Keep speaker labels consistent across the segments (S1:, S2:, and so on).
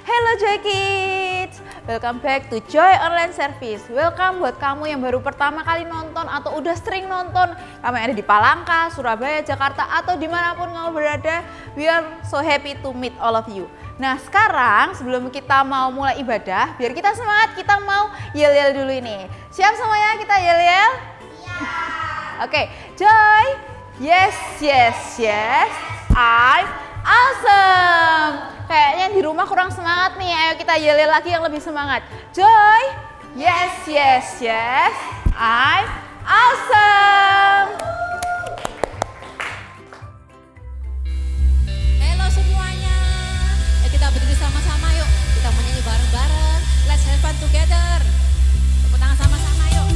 S1: Hello Joy Kids, welcome back to Joy Online Service. Welcome buat kamu yang baru pertama kali nonton atau udah sering nonton. Kamu yang ada di Palangka, Surabaya, Jakarta atau dimanapun kamu berada. We are so happy to meet all of you. Nah sekarang sebelum kita mau mulai ibadah, biar kita semangat, kita mau yel-yel dulu ini. Siap semuanya kita yel-yel? Iya. Oke, Joy. Yes, yes, yes. I'm awesome. Kayaknya di rumah kurang semangat nih. Ayo kita yel-yel lagi yang lebih semangat. Joy. Yes, yes, yes. I'm awesome.
S2: Halo semuanya. Kita berdiri sama-sama yuk. Kita menyanyi bareng-bareng. Let's have fun together. Tepuk tangan sama-sama yuk.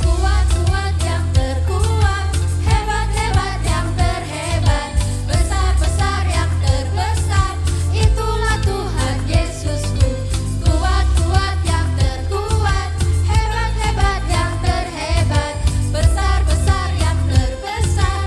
S2: Kuat-kuat yang terkuat, hebat-hebat yang terhebat, besar-besar yang terbesar, itulah Tuhan Yesusku. Kuat-kuat yang terkuat, hebat-hebat yang terhebat, besar-besar yang terbesar,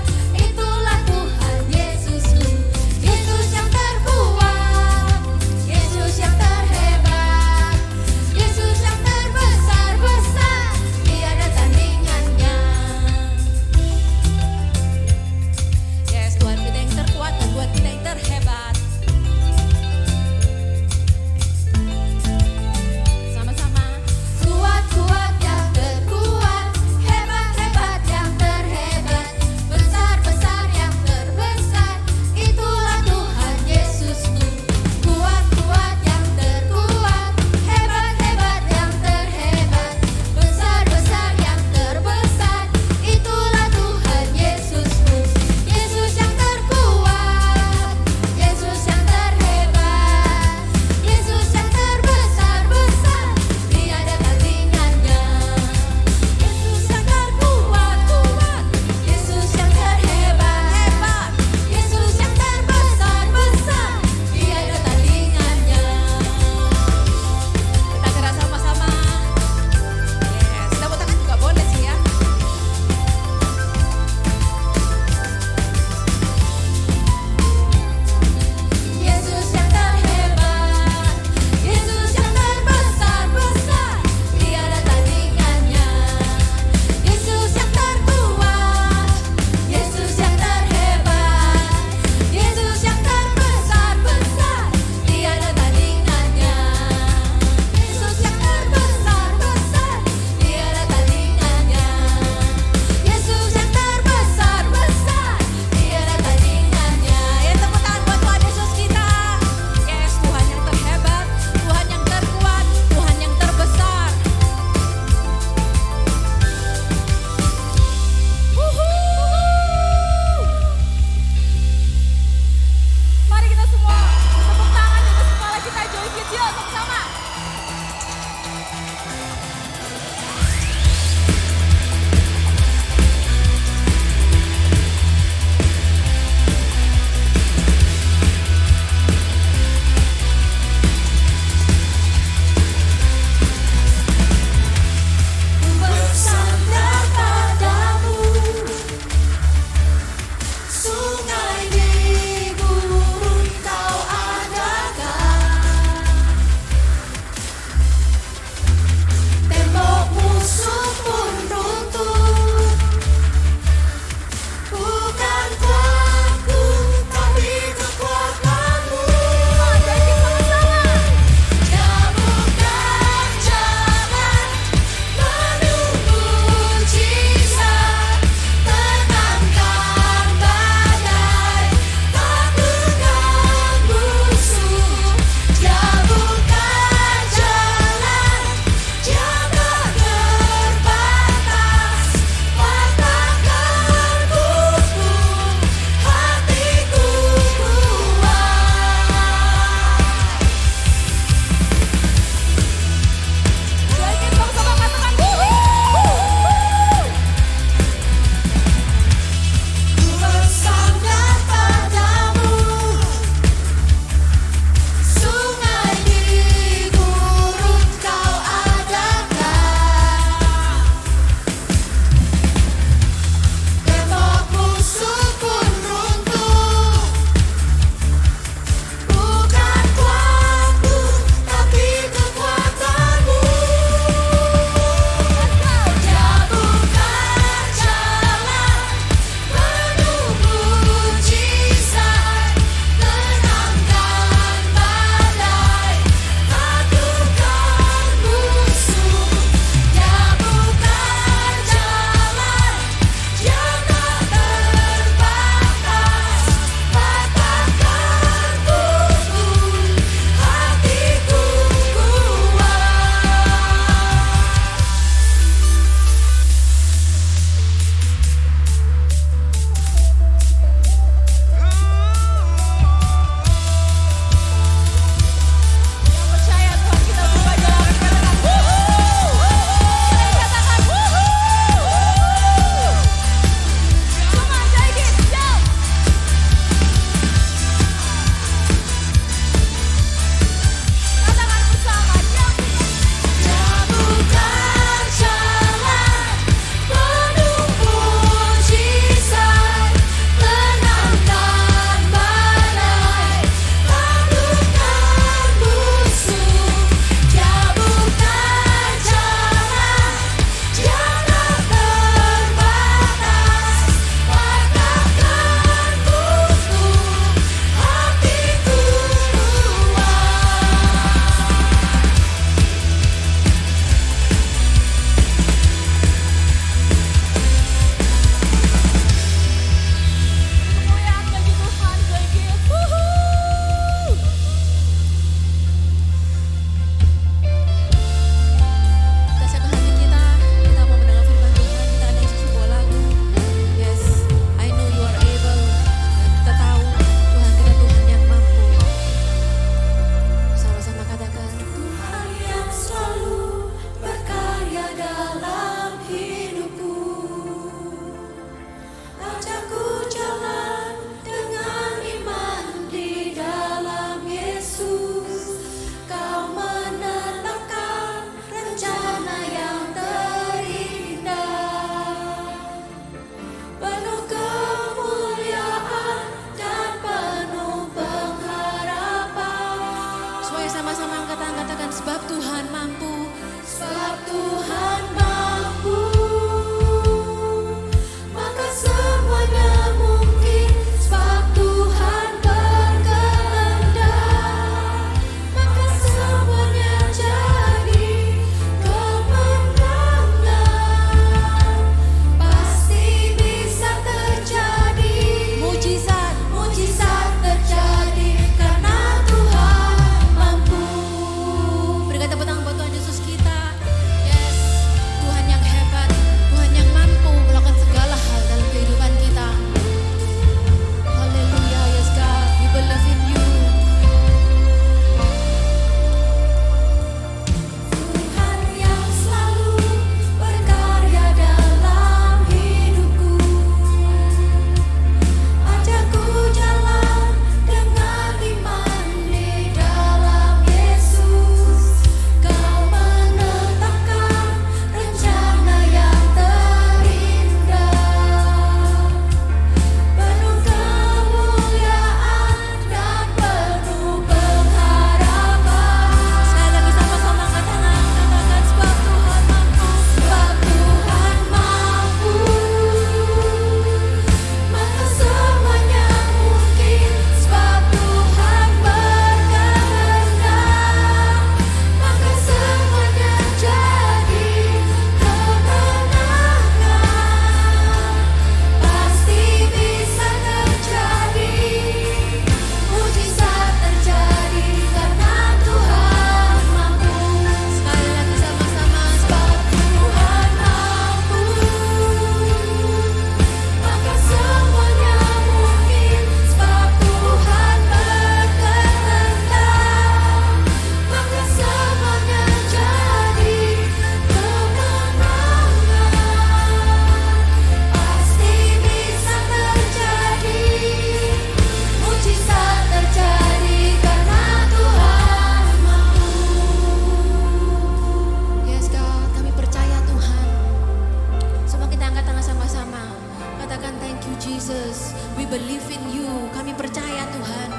S2: Jesus, we believe in you. Kami percaya Tuhan.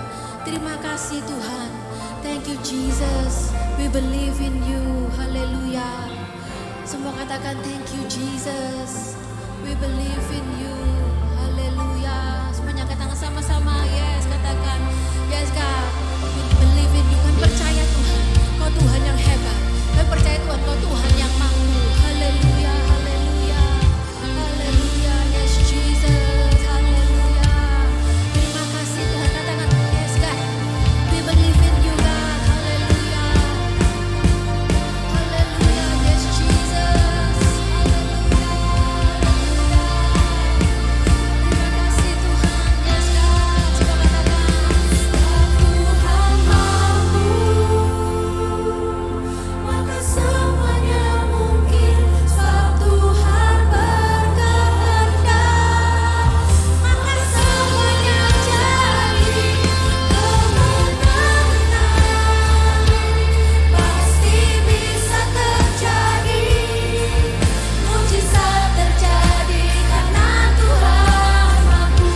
S2: Terima kasih Tuhan. Thank you Jesus, we believe in you. Haleluya. Semua katakan thank you Jesus, we believe in you. Haleluya. Semuanya katakan sama-sama. Yes, katakan yes God, we believe in you. Kami percaya Tuhan, Kau Tuhan yang hebat. Kami percaya Tuhan, Kau Tuhan yang mampu. Haleluya, haleluya, haleluya. Yes Jesus, haleluya. Terima kasih Tuhan. Katakan yes God, we believe in you God. Haleluya, haleluya. Yes Jesus, haleluya, haleluya. Terima kasih Tuhan. Yes God. Coba katakan Tuhan mampu, maka semuanya mungkin. Sebab Tuhan berkehendak, maka semuanya jadi kemenangan. Pasti bisa terjadi, mujizat terjadi karena Tuhan mampu.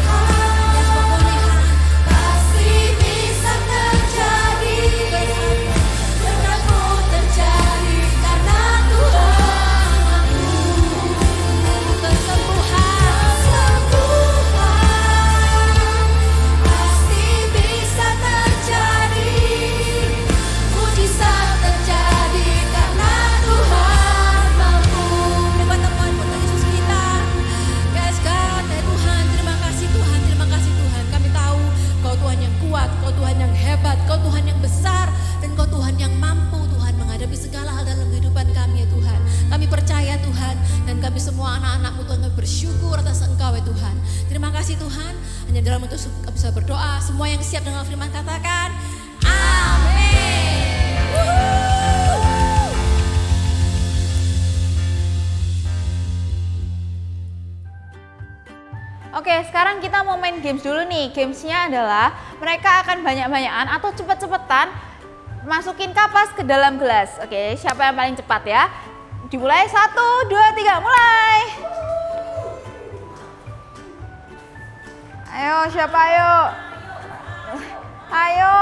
S2: Pemulihan pasti bisa terjadi, berkatmu terjadi karena Tuhan mampu. Kesembuhan pasti bisa terjadi, mujizat terjadi karena Tuhan mampu. Lewat temuan Tuhan Yesus kita. Yes God, ya Tuhan, terima kasih Tuhan, terima kasih Tuhan. Kami tahu Kau Tuhan yang kuat, Kau Tuhan yang hebat, Kau Tuhan yang besar, dan Kau Tuhan yang mampu Tuhan menghadapi segala hal dalam kehidupan kami ya Tuhan. Kami percaya Tuhan, dan kami semua anak-anak-Mu Tuhan, kami bersyukur atas Engkau ya Tuhan. Terima kasih Tuhan, hanya dalam untuk kami bisa berdoa. Semua yang siap dengan firman katakan amin. Wuhu.
S1: Oke, sekarang kita mau main games dulu nih. Gamesnya adalah mereka akan banyak-banyakan atau cepet-cepetan masukin kapas ke dalam gelas. Oke, siapa yang paling cepat ya? Dimulai 1, 2, 3, mulai. Ayo, siapa ayo? Ayo.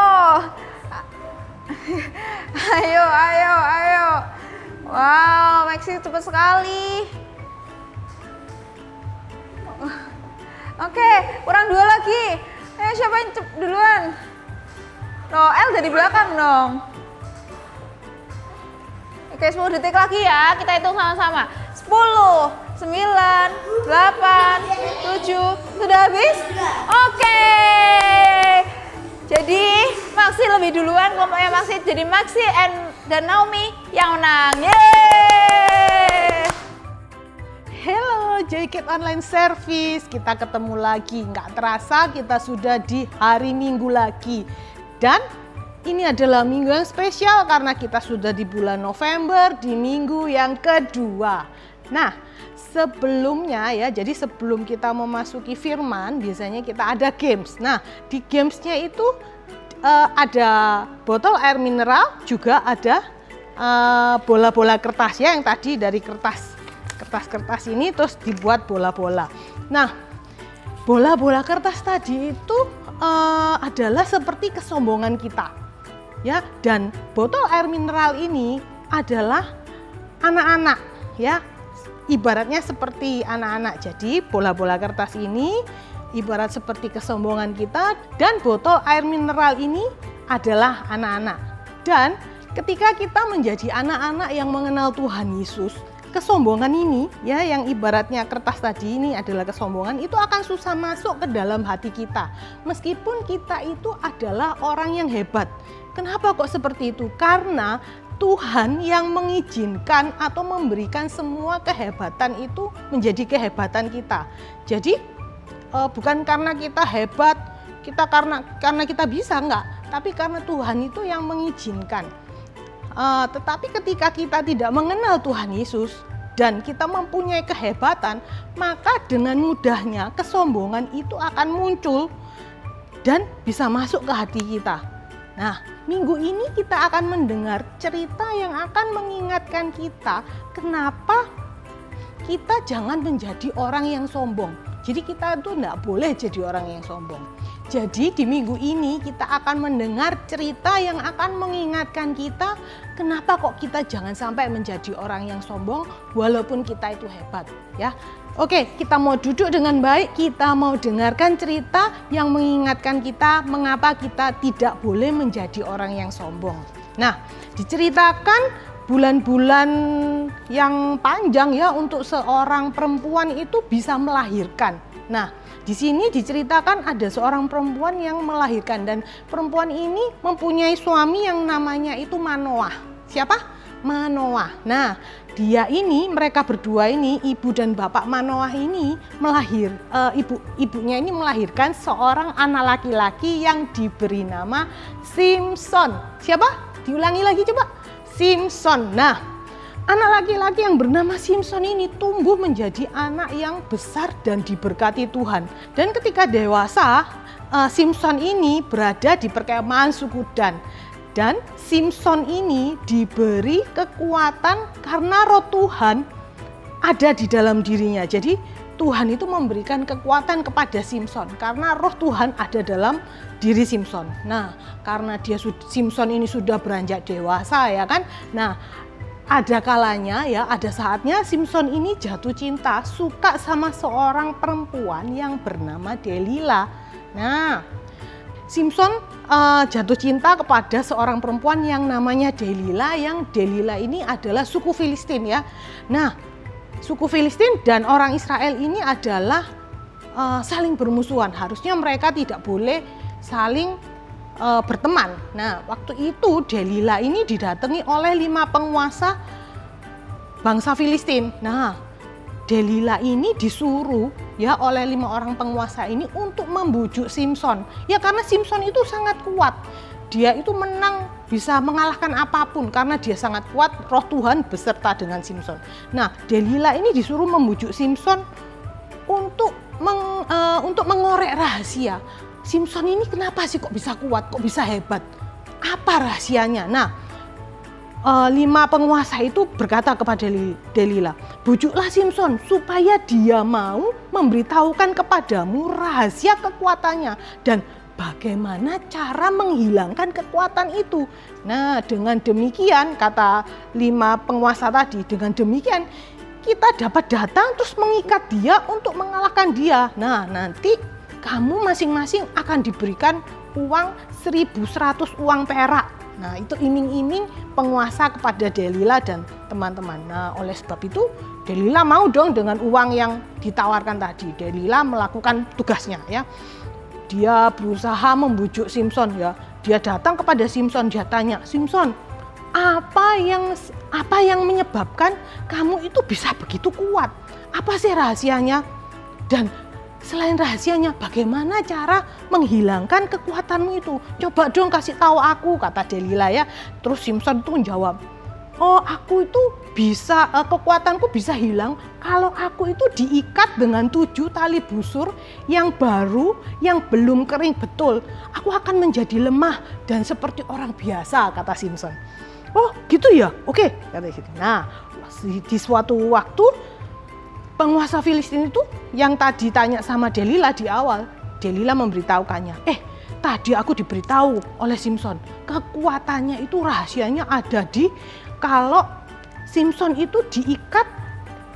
S1: Ayo, ayo, ayo. Wow, Maxi cepat sekali. Oke, kurang 2 lagi. Ayo, siapa yang duluan? Noel dari belakang dong. Oke, 10 detik lagi ya. Kita hitung sama-sama. 10, 9, 8, 7. Sudah habis? Oke. Jadi Maxi lebih duluan. Kelompoknya Maxi jadi Maxi dan Naomi yang menang. Yeay.
S3: Hello JKT Online Service, kita ketemu lagi. Nggak terasa kita sudah di hari Minggu lagi. Dan ini adalah minggu yang spesial karena kita sudah di bulan November, di minggu yang kedua. Nah, sebelumnya ya, jadi sebelum kita memasuki firman, biasanya kita ada games. Nah, di gamesnya itu ada botol air mineral, juga ada bola-bola kertas ya, yang tadi dari kertas ini terus dibuat bola-bola. Nah, bola-bola kertas tadi itu adalah seperti kesombongan kita, ya. Dan botol air mineral ini adalah anak-anak, ya. Ibaratnya seperti anak-anak. Jadi bola-bola kertas ini ibarat seperti kesombongan kita, dan botol air mineral ini adalah anak-anak. Dan ketika kita menjadi anak-anak yang mengenal Tuhan Yesus, kesombongan ini ya, yang ibaratnya kertas tadi ini adalah kesombongan, itu akan susah masuk ke dalam hati kita. Meskipun kita itu adalah orang yang hebat. Kenapa kok seperti itu? Karena Tuhan yang mengizinkan atau memberikan semua kehebatan itu menjadi kehebatan kita. Jadi bukan karena kita hebat, kita karena kita bisa, enggak, tapi karena Tuhan itu yang mengizinkan. Tetapi ketika kita tidak mengenal Tuhan Yesus dan kita mempunyai kehebatan, maka dengan mudahnya kesombongan itu akan muncul dan bisa masuk ke hati kita. Nah, minggu ini kita akan mendengar cerita yang akan mengingatkan kita kenapa kita jangan menjadi orang yang sombong. Jadi kita itu tidak boleh jadi orang yang sombong. Jadi di minggu ini kita akan mendengar cerita yang akan mengingatkan kita kenapa kok kita jangan sampai menjadi orang yang sombong walaupun kita itu hebat, ya. Oke, kita mau duduk dengan baik, kita mau dengarkan cerita yang mengingatkan kita mengapa kita tidak boleh menjadi orang yang sombong. Nah, diceritakan bulan-bulan yang panjang ya untuk seorang perempuan itu bisa melahirkan. Nah, di sini diceritakan ada seorang perempuan yang melahirkan dan perempuan ini mempunyai suami yang namanya itu Manoah. Siapa? Manoah. Nah, mereka berdua ini, ibu dan bapak Manoah ini ibunya ini melahirkan seorang anak laki-laki yang diberi nama Simson. Siapa? Diulangi lagi coba. Simson. Nah, anak laki-laki yang bernama Simson ini tumbuh menjadi anak yang besar dan diberkati Tuhan. Dan ketika dewasa, Simson ini berada di perkemahan suku Dan. Dan Simson ini diberi kekuatan karena roh Tuhan ada di dalam dirinya. Jadi Tuhan itu memberikan kekuatan kepada Simson karena roh Tuhan ada dalam diri Simson. Nah, karena Simson ini sudah beranjak dewasa ya kan. Nah, ada kalanya ya, ada saatnya Simson ini jatuh cinta, suka sama seorang perempuan yang bernama Delila. Nah, Simson jatuh cinta kepada seorang perempuan yang namanya Delila, yang Delila ini adalah suku Filistin ya. Nah, suku Filistin dan orang Israel ini adalah saling bermusuhan. Harusnya mereka tidak boleh saling berteman. Nah, waktu itu Delila ini didatangi oleh 5 penguasa bangsa Filistin. Nah, Delila ini disuruh ya oleh 5 orang penguasa ini untuk membujuk Simson. Ya karena Simson itu sangat kuat. Dia itu menang, bisa mengalahkan apapun karena dia sangat kuat, roh Tuhan beserta dengan Simson. Nah, Delila ini disuruh membujuk Simson untuk mengorek rahasia. Simson ini kenapa sih kok bisa kuat, kok bisa hebat? Apa rahasianya? Nah, 5 penguasa itu berkata kepada Delila, bujuklah Simson supaya dia mau memberitahukan kepadamu rahasia kekuatannya dan bagaimana cara menghilangkan kekuatan itu. Nah, dengan demikian, kata 5 penguasa tadi, dengan demikian kita dapat datang terus mengikat dia untuk mengalahkan dia. Nah, nanti kamu masing-masing akan diberikan uang 1.100 uang perak. Nah, itu iming-iming penguasa kepada Delila dan teman-teman. Nah, oleh sebab itu Delila mau dong dengan uang yang ditawarkan tadi. Delila melakukan tugasnya ya. Dia berusaha membujuk Simson ya. Dia datang kepada Simson, dia tanya, "Simson, apa yang menyebabkan kamu itu bisa begitu kuat? Apa sih rahasianya? Dan selain rahasianya, bagaimana cara menghilangkan kekuatanmu itu? Coba dong kasih tahu aku," kata Delila ya. Terus Simson tuh menjawab, "Oh, aku itu bisa, kekuatanku bisa hilang kalau aku itu diikat dengan 7 tali busur yang baru, yang belum kering betul. Aku akan menjadi lemah dan seperti orang biasa," kata Simson. "Oh gitu ya, oke," kata gitu. Nah, di suatu waktu penguasa Filistin itu yang tadi tanya sama Delila di awal, Delila memberitahukannya, tadi aku diberitahu oleh Simson, kekuatannya itu rahasianya ada di kalau Simson itu diikat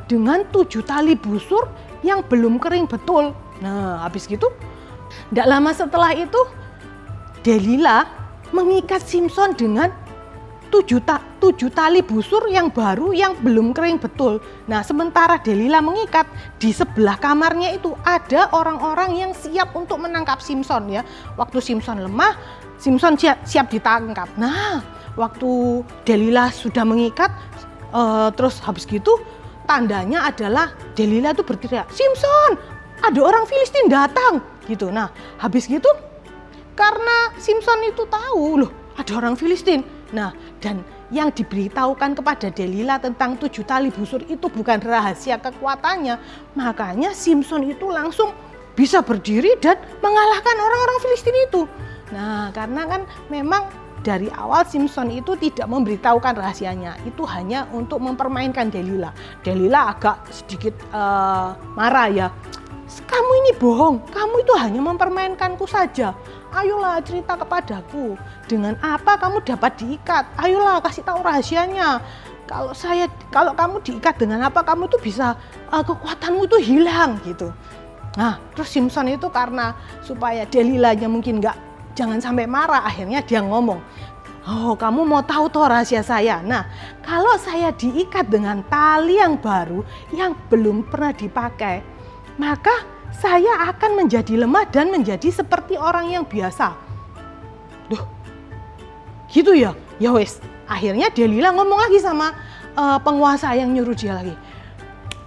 S3: dengan 7 tali busur yang belum kering betul. Nah, habis gitu, tidak lama setelah itu Delila mengikat Simson dengan 7 tali busur yang baru yang belum kering betul. Nah, sementara Delila mengikat, di sebelah kamarnya itu ada orang-orang yang siap untuk menangkap Simson ya. Waktu Simson lemah, Simson siap ditangkap. Nah, waktu Delila sudah mengikat, terus habis gitu tandanya adalah Delila itu berteriak, "Simson, ada orang Filistin datang," gitu. Nah, habis gitu karena Simson itu tahu loh ada orang Filistin. Nah, dan yang diberitahukan kepada Delila tentang 7 tali busur itu bukan rahasia kekuatannya. Makanya Simson itu langsung bisa berdiri dan mengalahkan orang-orang Filistin itu. Nah, karena kan memang dari awal Simpson itu tidak memberitahukan rahasianya. Itu hanya untuk mempermainkan Delila. Delila agak sedikit marah ya. Kamu ini bohong, kamu itu hanya mempermainkanku saja. Ayolah cerita kepadaku, dengan apa kamu dapat diikat? Ayolah kasih tahu rahasianya. Kalau kamu diikat dengan apa, kamu tuh bisa kekuatanmu tuh hilang gitu. Nah, terus Simpson itu karena supaya Delilanya mungkin jangan sampai marah, akhirnya dia ngomong, oh kamu mau tahu toh rahasia saya? Nah, kalau saya diikat dengan tali yang baru yang belum pernah dipakai, maka saya akan menjadi lemah dan menjadi seperti orang yang biasa. Duh, gitu ya? Ya wes. Akhirnya Delila ngomong lagi sama penguasa yang nyuruh dia lagi.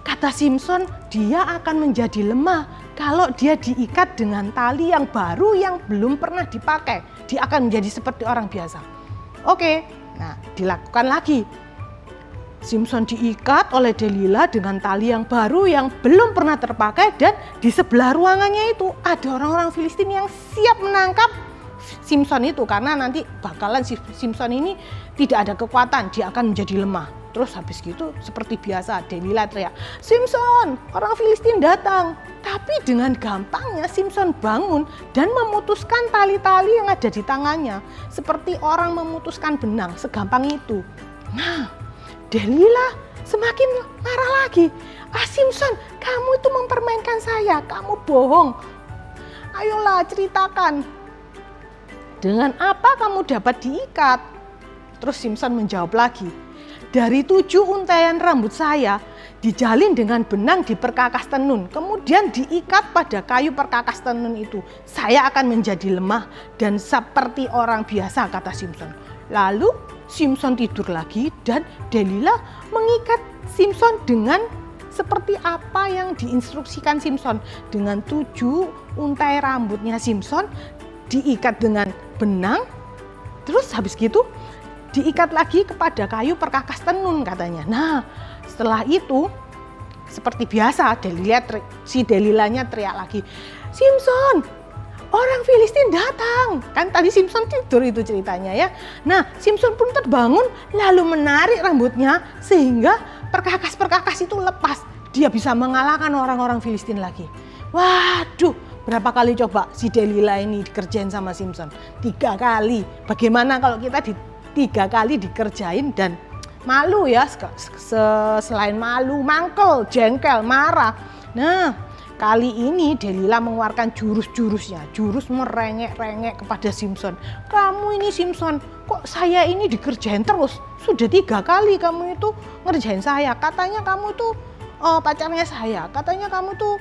S3: Kata Simpson, dia akan menjadi lemah kalau dia diikat dengan tali yang baru yang belum pernah dipakai. Dia akan menjadi seperti orang biasa. Oke, nah dilakukan lagi. Simpson diikat oleh Delila dengan tali yang baru yang belum pernah terpakai, dan di sebelah ruangannya itu ada orang-orang Filistin yang siap menangkap Simpson itu, karena nanti bakalan Simpson ini tidak ada kekuatan, dia akan menjadi lemah. Terus habis gitu seperti biasa Delila teriak, Simpson, orang Filistin datang. Tapi dengan gampangnya Simpson bangun dan memutuskan tali-tali yang ada di tangannya, seperti orang memutuskan benang, segampang itu. Nah, Delila semakin marah lagi. Simpson, kamu itu mempermainkan saya, kamu bohong. Ayolah ceritakan, dengan apa kamu dapat diikat? Terus Simpson menjawab lagi, dari 7 untaian rambut saya dijalin dengan benang di perkakas tenun, kemudian diikat pada kayu perkakas tenun itu. Saya akan menjadi lemah dan seperti orang biasa, kata Simpson. Lalu Simpson tidur lagi dan Delila mengikat Simpson dengan seperti apa yang diinstruksikan Simpson. Dengan 7 untai rambutnya Simpson diikat dengan benang, terus habis gitu diikat lagi kepada kayu perkakas tenun katanya. Nah, setelah itu seperti biasa si Delilanya teriak lagi, Simpson, orang Filistin datang. Kan tadi Simpson tidur itu ceritanya ya. Nah, Simpson pun terbangun lalu menarik rambutnya sehingga perkakas-perkakas itu lepas. Dia bisa mengalahkan orang-orang Filistin lagi. Waduh, berapa kali coba si Delila ini dikerjain sama Simpson? 3 kali. Bagaimana kalau kita 3 kali dikerjain dan malu ya, selain malu, mangkel, jengkel, marah. Nah, kali ini Delila mengeluarkan jurus-jurusnya, jurus merengek-rengek kepada Simpson. Kamu ini Simpson, kok saya ini dikerjain terus? Sudah 3 kali kamu itu ngerjain saya. Katanya kamu itu pacarnya saya, katanya kamu tuh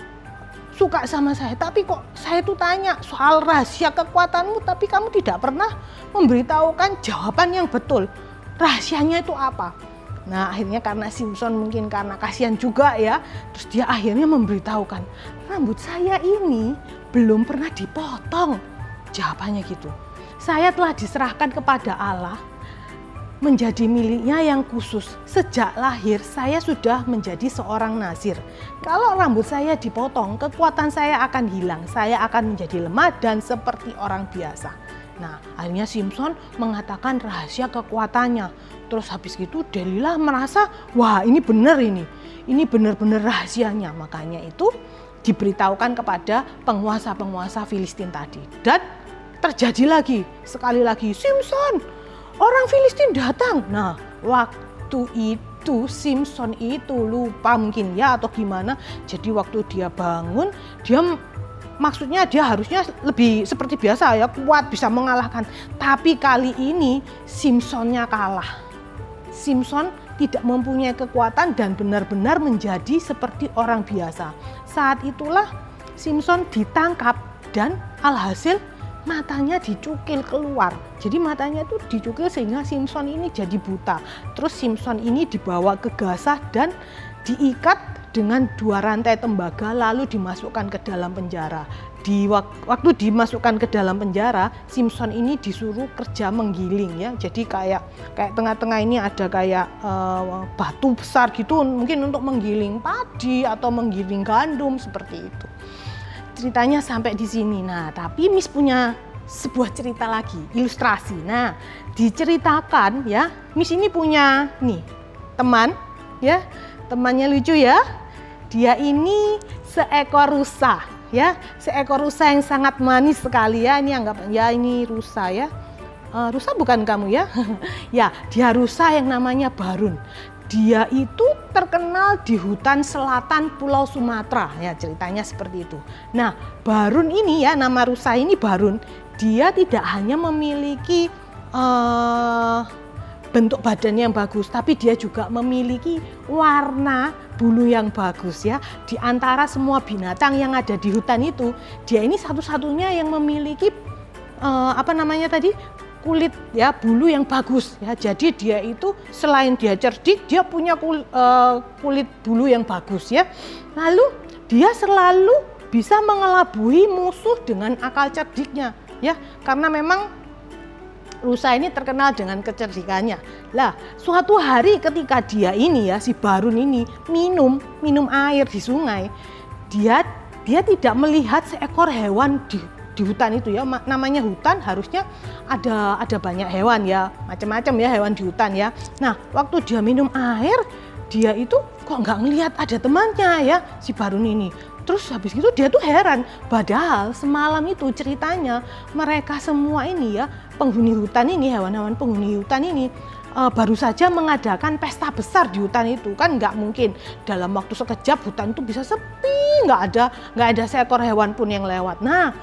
S3: suka sama saya. Tapi kok saya tuh tanya soal rahasia kekuatanmu, tapi kamu tidak pernah memberitahukan jawaban yang betul. Rahasianya itu apa? Nah, akhirnya karena Simpson mungkin karena kasihan juga ya, terus dia akhirnya memberitahukan, rambut saya ini belum pernah dipotong. Jawabannya gitu. Saya telah diserahkan kepada Allah menjadi miliknya yang khusus. Sejak lahir saya sudah menjadi seorang nazir. Kalau rambut saya dipotong, kekuatan saya akan hilang. Saya akan menjadi lemah dan seperti orang biasa. Nah, akhirnya Simpson mengatakan rahasia kekuatannya. Terus habis itu Delila merasa, wah ini benar ini. Ini benar-benar rahasianya. Makanya itu diberitahukan kepada penguasa-penguasa Filistin tadi. Dan terjadi lagi, sekali lagi, Simpson, orang Filistin datang. Nah, waktu itu Simpson itu lupa mungkin ya atau gimana. Jadi waktu dia bangun, maksudnya dia harusnya lebih seperti biasa ya, kuat, bisa mengalahkan. Tapi kali ini Simpsonnya kalah. Simpson tidak mempunyai kekuatan dan benar-benar menjadi seperti orang biasa. Saat itulah Simpson ditangkap dan alhasil matanya dicukil keluar. Jadi matanya itu dicukil sehingga Simpson ini jadi buta. Terus Simpson ini dibawa ke Gaza dan diikat dengan 2 rantai tembaga lalu dimasukkan ke dalam penjara. Waktu dimasukkan ke dalam penjara, Simpson ini disuruh kerja menggiling ya. Jadi kayak tengah-tengah ini ada kayak batu besar gitu, mungkin untuk menggiling padi atau menggiling gandum seperti itu. Ceritanya sampai di sini. Nah, tapi Miss punya sebuah cerita lagi, ilustrasi. Nah, diceritakan ya, Miss ini punya nih teman ya, temannya lucu ya. Dia ini seekor rusa ya, seekor rusa yang sangat manis sekali ya. Ini anggap ya ini rusa ya. Rusa bukan kamu ya? Ya, dia rusa yang namanya Barun. Dia itu terkenal di hutan selatan Pulau Sumatera ya, ceritanya seperti itu. Nah, Barun ini ya, nama rusa ini Barun, dia tidak hanya memiliki bentuk badan yang bagus, tapi dia juga memiliki warna bulu yang bagus ya. Di antara semua binatang yang ada di hutan itu, dia ini satu-satunya yang memiliki kulit ya, bulu yang bagus ya. Jadi dia itu selain dia cerdik, dia punya kulit bulu yang bagus ya. Lalu dia selalu bisa mengelabui musuh dengan akal cerdiknya ya, karena memang rusa ini terkenal dengan kecerdikannya. Lah, suatu hari ketika dia ini ya, si Barun ini minum air di sungai, dia tidak melihat seekor hewan di hutan itu ya. Namanya hutan, harusnya ada banyak hewan ya, macam-macam ya hewan di hutan ya. Nah, waktu dia minum air, dia itu kok nggak ngelihat ada temannya ya, si Barun ini. Terus habis itu dia tuh heran, padahal semalam itu ceritanya mereka semua ini ya, penghuni hutan ini, hewan-hewan penghuni hutan ini baru saja mengadakan pesta besar di hutan itu. Kan nggak mungkin dalam waktu sekejap hutan itu bisa sepi, nggak ada seekor hewan pun yang lewat. Nah,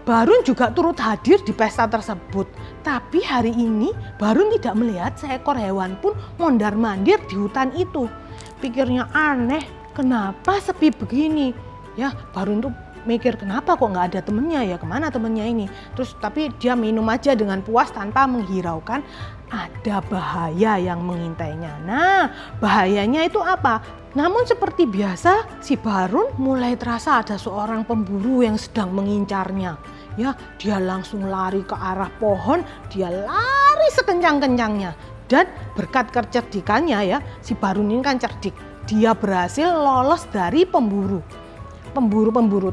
S3: Barun juga turut hadir di pesta tersebut. Tapi hari ini Barun tidak melihat seekor hewan pun mondar-mandir di hutan itu. Pikirnya aneh, kenapa sepi begini? Ya, Barun tuh mikir kenapa kok nggak ada temennya ya, kemana temennya ini. Terus tapi dia minum aja dengan puas tanpa menghiraukan ada bahaya yang mengintainya. Nah, bahayanya itu apa? Namun seperti biasa, si Barun mulai terasa ada seorang pemburu yang sedang mengincarnya. Ya, dia langsung lari ke arah pohon, dia lari sekencang-kencangnya. Dan berkat kecerdikannya ya, si Barun ini kan cerdik. Dia berhasil lolos dari pemburu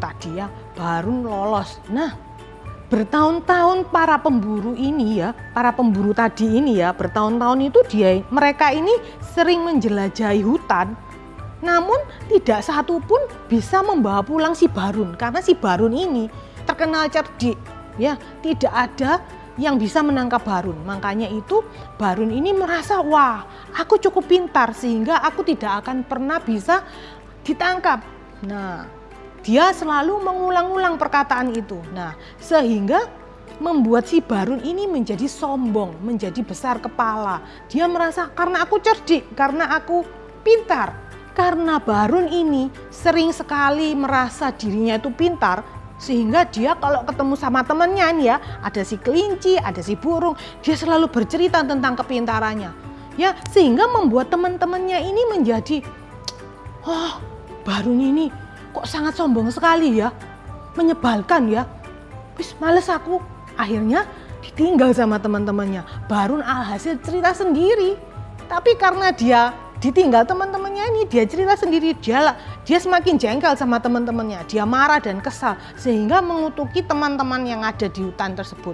S3: tadi ya, Barun lolos. Nah, bertahun-tahun para pemburu tadi ini ya, bertahun-tahun itu mereka ini sering menjelajahi hutan. Namun tidak satu pun bisa membawa pulang si Barun, karena si Barun ini terkenal cerdik ya, tidak ada yang bisa menangkap Barun. Makanya itu Barun ini merasa, wah, aku cukup pintar sehingga aku tidak akan pernah bisa ditangkap. Nah, dia selalu mengulang-ulang perkataan itu. Nah, sehingga membuat si Barun ini menjadi sombong, menjadi besar kepala. Dia merasa karena aku cerdik, karena aku pintar. Karena Barun ini sering sekali merasa dirinya itu pintar, sehingga dia kalau ketemu sama temannya nih ya, ada si kelinci, ada si burung, dia selalu bercerita tentang kepintarannya. Ya, sehingga membuat teman-temannya ini menjadi, oh, Barun ini kok sangat sombong sekali ya, menyebalkan ya. Wis males aku. Akhirnya ditinggal sama teman-temannya. Barun alhasil cerita sendiri. Tapi karena dia ditinggal teman-temannya ini, dia cerita sendiri, dia semakin jengkel sama teman-temannya, dia marah dan kesal sehingga mengutuki teman-teman yang ada di hutan tersebut.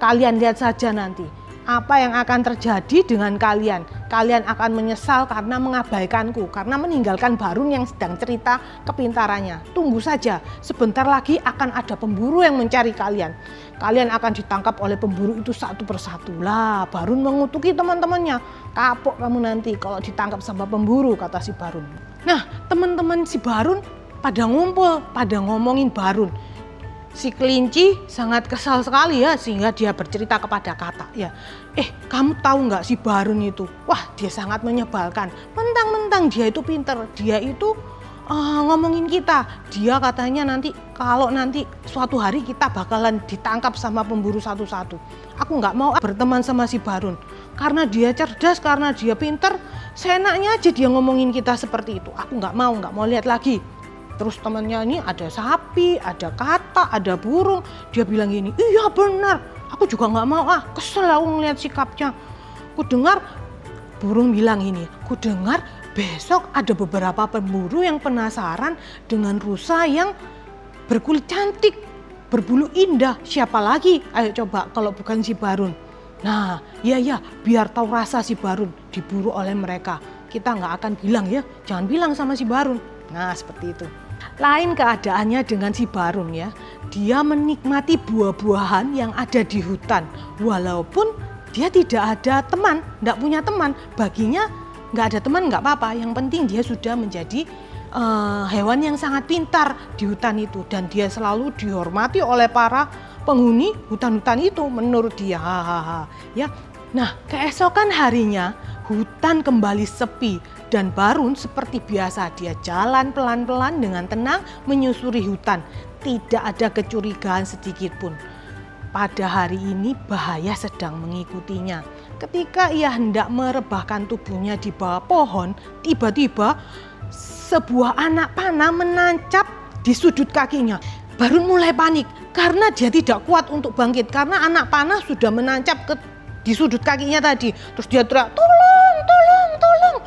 S3: Kalian lihat saja nanti apa yang akan terjadi dengan kalian. Kalian akan menyesal karena mengabaikanku, karena meninggalkan Barun yang sedang cerita kepintarannya. Tunggu saja, sebentar lagi akan ada pemburu yang mencari kalian. Kalian akan ditangkap oleh pemburu itu satu persatu. Lah, Barun mengutuki teman-temannya. Kapok kamu nanti kalau ditangkap sama pemburu, kata si Barun. Nah, teman-teman si Barun pada ngumpul, pada ngomongin Barun. Si kelinci sangat kesal sekali ya, sehingga dia bercerita kepada Katak ya, kamu tahu nggak si Barun itu, wah dia sangat menyebalkan, mentang-mentang dia itu pinter, dia itu ngomongin kita, dia katanya kalau nanti suatu hari kita bakalan ditangkap sama pemburu satu-satu. Aku nggak mau berteman sama si Barun, karena dia cerdas, karena dia pinter, seenaknya aja dia ngomongin kita seperti itu. Aku nggak mau lihat lagi. Terus temannya ini ada sapi, ada katak, ada burung. Dia bilang gini, iya benar, aku juga nggak mau, kesel aku ngeliat sikapnya. Ku dengar burung bilang ini, ku dengar besok ada beberapa pemburu yang penasaran dengan rusa yang berkulit cantik. berbulu indah, siapa lagi? Ayo coba kalau bukan si Barun. Nah, iya, biar tahu rasa si Barun diburu oleh mereka. Kita nggak akan bilang ya, jangan bilang sama si Barun. Nah, seperti itu. Lain keadaannya dengan si Barun ya. Dia menikmati buah-buahan yang ada di hutan. Walaupun dia tidak ada teman, nggak punya teman. Baginya nggak ada teman nggak apa-apa. Yang penting dia sudah menjadi hewan yang sangat pintar di hutan itu. Dan dia selalu dihormati oleh para penghuni hutan-hutan itu menurut dia. Ya. Nah, keesokan harinya hutan kembali sepi dan Barun seperti biasa dia jalan pelan-pelan dengan tenang menyusuri hutan. Tidak ada kecurigaan sedikit pun. Pada hari ini bahaya sedang mengikutinya. Ketika ia hendak merebahkan tubuhnya di bawah pohon, tiba-tiba sebuah anak panah menancap di sudut kakinya. Barun mulai panik karena dia tidak kuat untuk bangkit karena anak panah sudah menancap di sudut kakinya tadi. Terus dia teriak, tolong, tolong, tolong.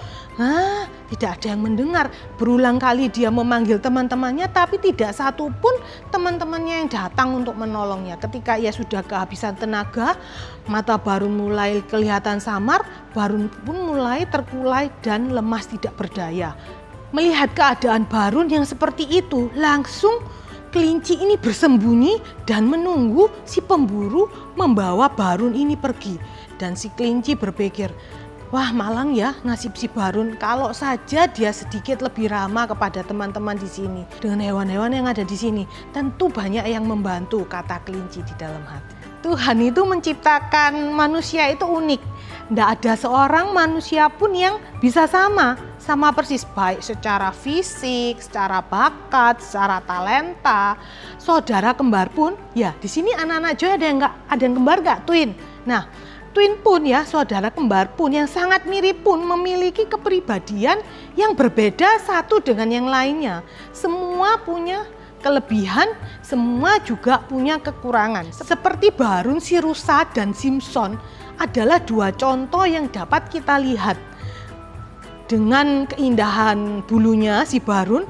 S3: Nah, tidak ada yang mendengar. Berulang kali dia memanggil teman-temannya tapi tidak satu pun teman-temannya yang datang untuk menolongnya. Ketika ia sudah kehabisan tenaga, mata Barun mulai kelihatan samar, Barun pun mulai terkulai dan lemas tidak berdaya. Melihat keadaan Barun yang seperti itu, langsung kelinci ini bersembunyi dan menunggu si pemburu membawa Barun ini pergi. Dan si kelinci berpikir, wah malang ya nasib si Barun kalau saja dia sedikit lebih ramah kepada teman-teman di sini. Dengan hewan-hewan yang ada di sini, tentu banyak yang membantu, kata kelinci di dalam hati. Tuhan itu menciptakan manusia itu unik. Tidak ada seorang manusia pun yang bisa sama persis, baik secara fisik, secara bakat, secara talenta. Saudara kembar pun, ya di sini anak-anak Joy ada yang kembar nggak? Twin. Nah, twin pun ya, saudara kembar pun yang sangat mirip pun memiliki kepribadian yang berbeda satu dengan yang lainnya. Semua punya kelebihan, semua juga punya kekurangan. Seperti Barun, si rusa dan Simpson adalah dua contoh yang dapat kita lihat. Dengan keindahan bulunya si Barun,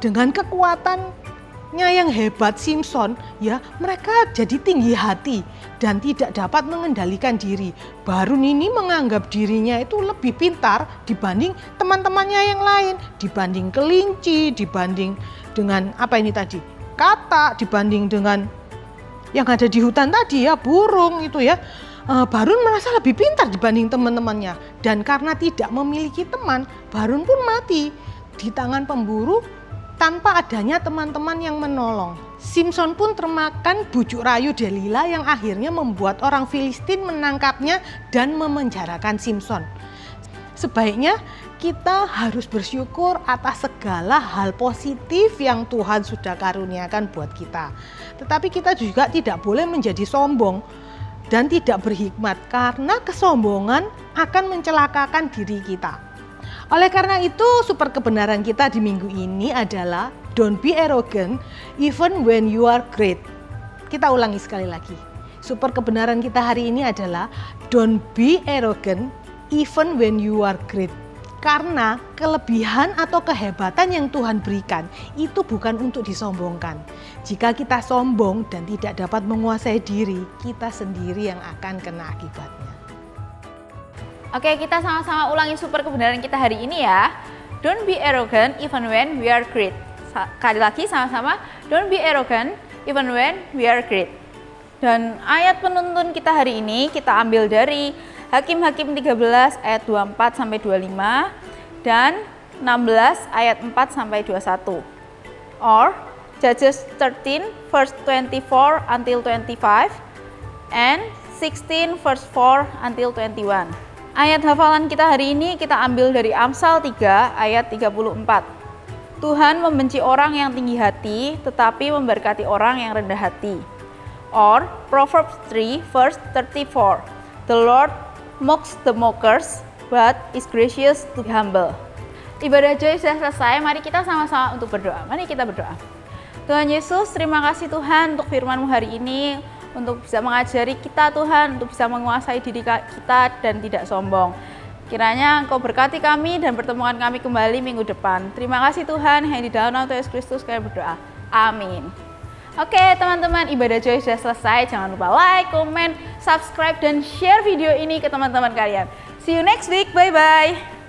S3: dengan kekuatannya yang hebat Simpson, ya mereka jadi tinggi hati dan tidak dapat mengendalikan diri. Barun ini menganggap dirinya itu lebih pintar dibanding teman-temannya yang lain, dibanding kelinci, dibanding dengan katak, dibanding dengan yang ada di hutan tadi ya, burung itu ya. Barun merasa lebih pintar dibanding teman-temannya, dan karena tidak memiliki teman, Barun pun mati di tangan pemburu tanpa adanya teman-teman yang menolong. Simpson pun termakan bujuk rayu Delila yang akhirnya membuat orang Filistin menangkapnya dan memenjarakan Simpson. Sebaiknya kita harus bersyukur atas segala hal positif yang Tuhan sudah karuniakan buat kita. Tetapi kita juga tidak boleh menjadi sombong dan tidak berhikmat, karena kesombongan akan mencelakakan diri kita. Oleh karena itu, super kebenaran kita di minggu ini adalah don't be arrogant even when you are great. Kita ulangi sekali lagi. Super kebenaran kita hari ini adalah don't be arrogant even when you are great. Karena kelebihan atau kehebatan yang Tuhan berikan itu bukan untuk disombongkan. Jika kita sombong dan tidak dapat menguasai diri, kita sendiri yang akan kena akibatnya.
S1: Oke, kita sama-sama ulangi super kebenaran kita hari ini ya. Don't be arrogant even when we are great. Sekali lagi sama-sama, don't be arrogant even when we are great. Dan ayat penuntun kita hari ini kita ambil dari Hakim-Hakim 13 ayat 24 sampai 25 dan 16 ayat 4 sampai 21. Or Judges 13 verse 24 until 25 and 16 verse 4 until 21. Ayat hafalan kita hari ini kita ambil dari Amsal 3 ayat 34. Tuhan membenci orang yang tinggi hati tetapi memberkati orang yang rendah hati. Or Proverbs 3 verse 34. The Lord mocks the mockers, but is gracious to the humble. Ibadah Joy sudah selesai, mari kita sama-sama untuk berdoa. Mari kita berdoa. Tuhan Yesus, terima kasih Tuhan untuk firman-Mu hari ini, untuk bisa mengajari kita Tuhan, untuk bisa menguasai diri kita dan tidak sombong. Kiranya Engkau berkati kami dan pertemuan kami kembali minggu depan. Terima kasih Tuhan, hanya di dalam nama Yesus Kristus kami berdoa. Amin. Oke teman-teman, ibadah Joy sudah selesai. Jangan lupa like, comment, subscribe, dan share video ini ke teman-teman kalian. See you next week, bye-bye.